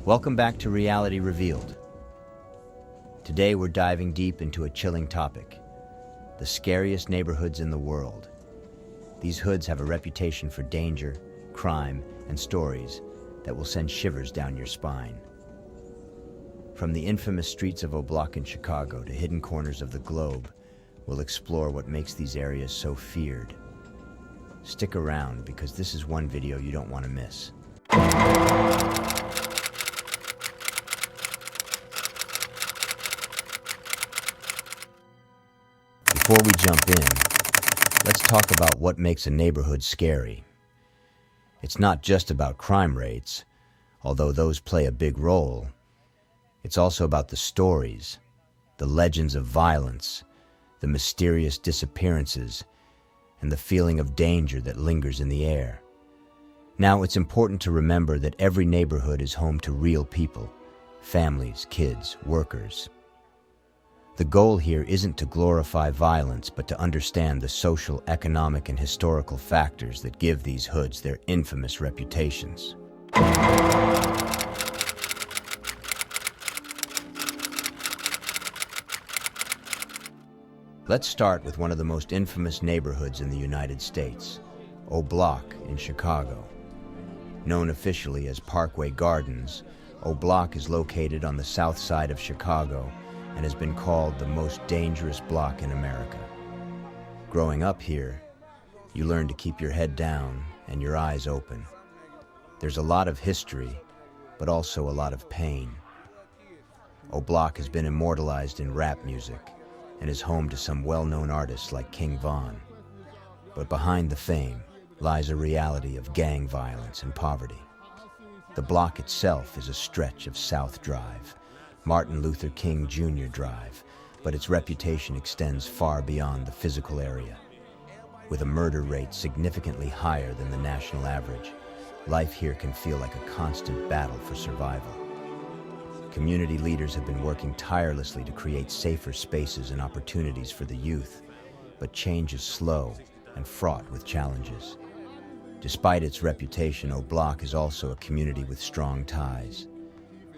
Welcome back to Reality Revealed. Today we're diving deep into a chilling topic: the scariest neighborhoods in the world. These hoods have a reputation for danger, crime, and stories that will send shivers down your spine. From the infamous streets of O'Block in Chicago to hidden corners of the globe, we'll explore what makes these areas so feared. Stick around, because this is one video you don't want to miss. Before we jump in, let's talk about what makes a neighborhood scary. It's not just about crime rates, although those play a big role. It's also about the stories, the legends of violence, the mysterious disappearances, and the feeling of danger that lingers in the air. Now, it's important to remember that every neighborhood is home to real people: families, kids, workers. The goal here isn't to glorify violence, but to understand the social, economic, and historical factors that give these hoods their infamous reputations. Let's start with one of the most infamous neighborhoods in the United States, O'Block in Chicago. Known officially as Parkway Gardens, O'Block is located on the south side of Chicago and has been called the most dangerous block in America. Growing up here, you learn to keep your head down and your eyes open. There's a lot of history, but also a lot of pain. O'Block has been immortalized in rap music and is home to some well-known artists like King Von. But behind the fame lies a reality of gang violence and poverty. The block itself is a stretch of South Drive, Martin Luther King Jr. Drive, but its reputation extends far beyond the physical area. With a murder rate significantly higher than the national average, life here can feel like a constant battle for survival. Community leaders have been working tirelessly to create safer spaces and opportunities for the youth, but change is slow and fraught with challenges. Despite its reputation, O'Block is also a community with strong ties.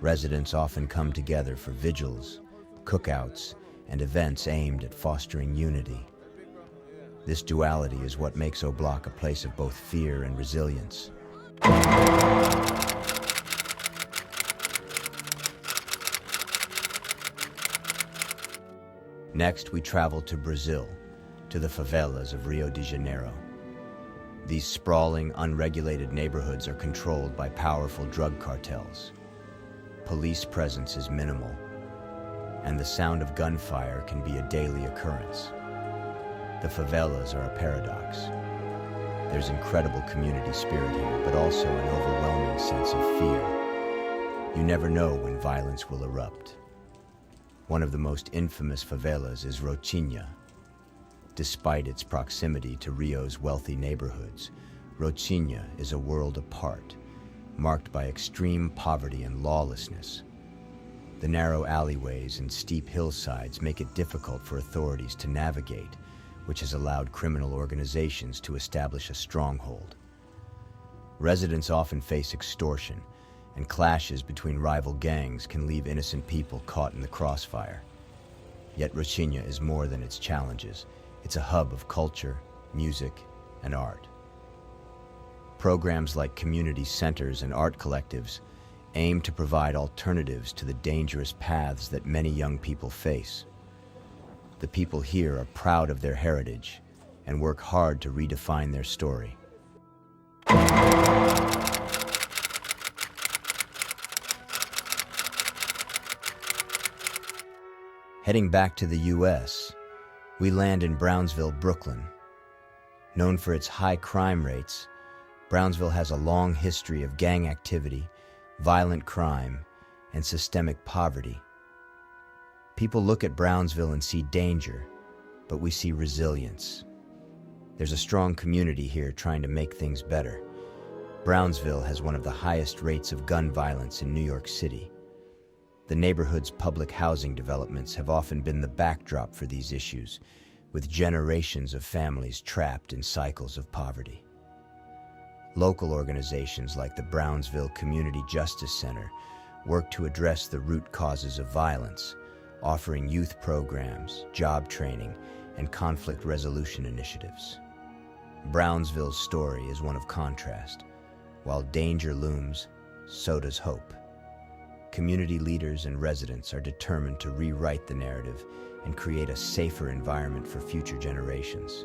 Residents often come together for vigils, cookouts, and events aimed at fostering unity. This duality is what makes O'Block a place of both fear and resilience. Next, we travel to Brazil, to the favelas of Rio de Janeiro. These sprawling, unregulated neighborhoods are controlled by powerful drug cartels. Police presence is minimal, and the sound of gunfire can be a daily occurrence. The favelas are a paradox. There's incredible community spirit here, but also an overwhelming sense of fear. You never know when violence will erupt. One of the most infamous favelas is Rocinha. Despite its proximity to Rio's wealthy neighborhoods, Rocinha is a world apart, marked by extreme poverty and lawlessness. The narrow alleyways and steep hillsides make it difficult for authorities to navigate, which has allowed criminal organizations to establish a stronghold. Residents often face extortion, and clashes between rival gangs can leave innocent people caught in the crossfire. Yet Rocinha is more than its challenges. It's a hub of culture, music, and art. Programs like community centers and art collectives aim to provide alternatives to the dangerous paths that many young people face. The people here are proud of their heritage and work hard to redefine their story. Heading back to the US, we land in Brownsville, Brooklyn. Known for its high crime rates, Brownsville has a long history of gang activity, violent crime, and systemic poverty. People look at Brownsville and see danger, but we see resilience. There's a strong community here trying to make things better. Brownsville has one of the highest rates of gun violence in New York City. The neighborhood's public housing developments have often been the backdrop for these issues, with generations of families trapped in cycles of poverty. Local organizations like the Brownsville Community Justice Center work to address the root causes of violence, offering youth programs, job training, and conflict resolution initiatives. Brownsville's story is one of contrast. While danger looms, so does hope. Community leaders and residents are determined to rewrite the narrative and create a safer environment for future generations.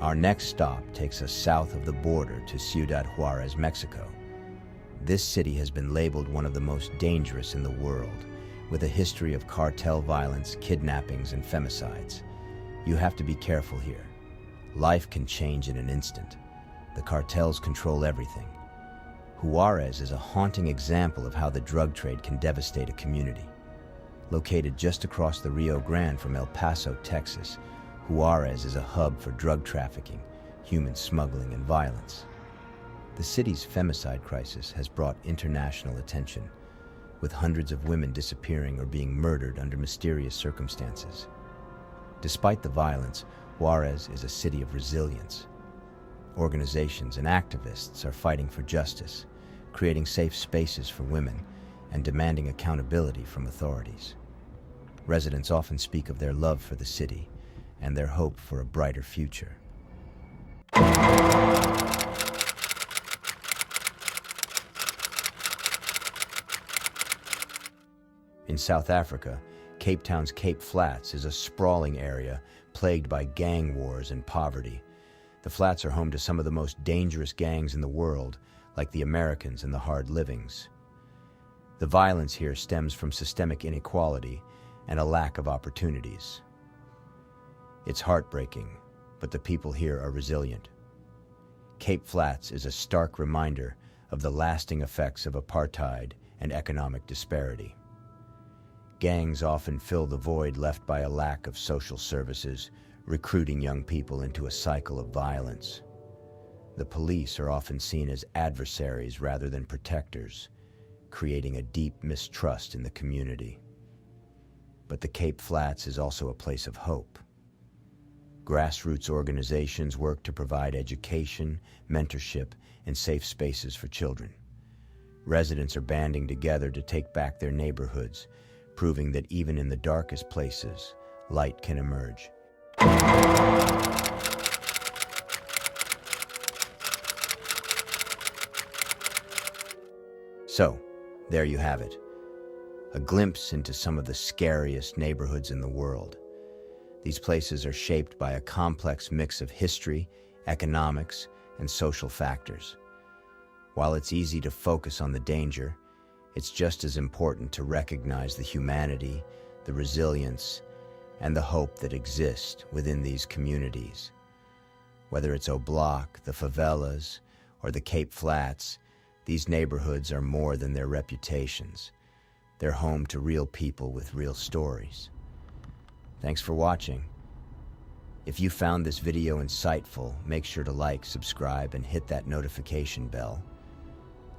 Our next stop takes us south of the border to Ciudad Juárez, Mexico. This city has been labeled one of the most dangerous in the world, with a history of cartel violence, kidnappings, and femicides. You have to be careful here. Life can change in an instant. The cartels control everything. Juárez is a haunting example of how the drug trade can devastate a community. Located just across the Rio Grande from El Paso, Texas, Juárez is a hub for drug trafficking, human smuggling, and violence. The city's femicide crisis has brought international attention, with hundreds of women disappearing or being murdered under mysterious circumstances. Despite the violence, Juárez is a city of resilience. Organizations and activists are fighting for justice, creating safe spaces for women, and demanding accountability from authorities. Residents often speak of their love for the city and their hope for a brighter future. In South Africa, Cape Town's Cape Flats is a sprawling area plagued by gang wars and poverty. The flats are home to some of the most dangerous gangs in the world, like the Americans and the Hard Livings. The violence here stems from systemic inequality and a lack of opportunities. It's heartbreaking, but the people here are resilient. Cape Flats is a stark reminder of the lasting effects of apartheid and economic disparity. Gangs often fill the void left by a lack of social services, recruiting young people into a cycle of violence. The police are often seen as adversaries rather than protectors, creating a deep mistrust in the community. But the Cape Flats is also a place of hope. Grassroots organizations work to provide education, mentorship, and safe spaces for children. Residents are banding together to take back their neighborhoods, proving that even in the darkest places, light can emerge. So, there you have it. A glimpse into some of the scariest neighborhoods in the world. These places are shaped by a complex mix of history, economics, and social factors. While it's easy to focus on the danger, it's just as important to recognize the humanity, the resilience, and the hope that exist within these communities. Whether it's O'Block, the favelas, or the Cape Flats, these neighborhoods are more than their reputations. They're home to real people with real stories. Thanks for watching. If you found this video insightful, make sure to like, subscribe, and hit that notification bell.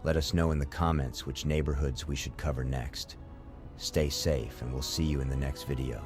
Let us know in the comments which neighborhoods we should cover next. Stay safe, and we'll see you in the next video.